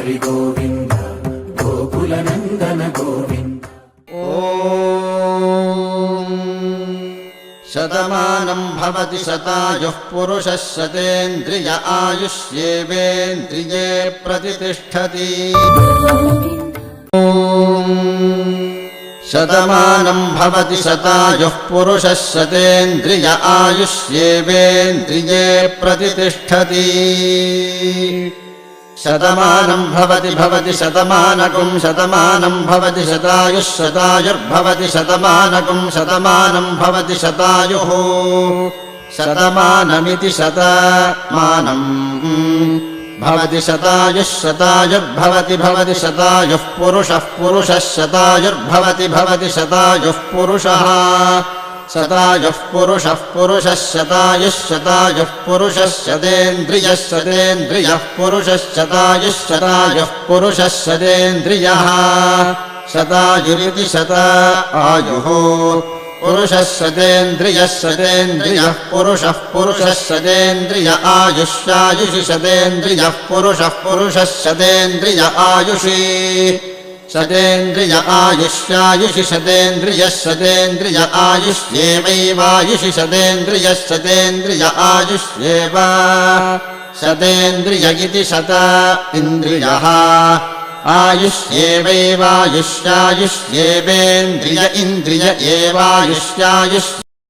हरि गोविन्द गोकुलनन्दन गोविन्द। शतमानं भवति शतायुः पुरुषः शतेन्द्रिय आयुष्येवेन्द्रिये प्रतिष्ठति। शतमानं भवति शतायुः पुरुषः शतेन्द्रिय आयुष्येवेन्द्रिये प्रतिष्ठति। शतमानं भवति शतमानकं शतमानं भवति शतायुः शतायुर्भवति शतमानकं शतमानं भवति शतायुः शतमानमिति शतमानं भवति शतायुः शतायुर्भवति शतायुः पुरुषः शतायुर्भवति शतायुः पुरुषः शतायुः पुरुषः शतायुः पुरुषः शतेन्द्रियः पुरुषः शतायुः पुरुषः शतेन्द्रियः शतायुरिति शतायुः पुरुषः शतेन्द्रियः पुरुषः शतेन्द्रिय आयुष्यायुषि शतेन्द्रियः पुरुषः शतेन्द्रिय आयुषि शतेन्द्रिय आयुष्यायुषि शतेन्द्रिय आयुष्येवैवायुषि शतेन्द्रिय आयुष्येव शतेन्द्रिय इति शत इन्द्रियः आयुष्येवैवायुष्यायुष्येवेन्द्रिय इन्द्रिय एवायुष्यायुष्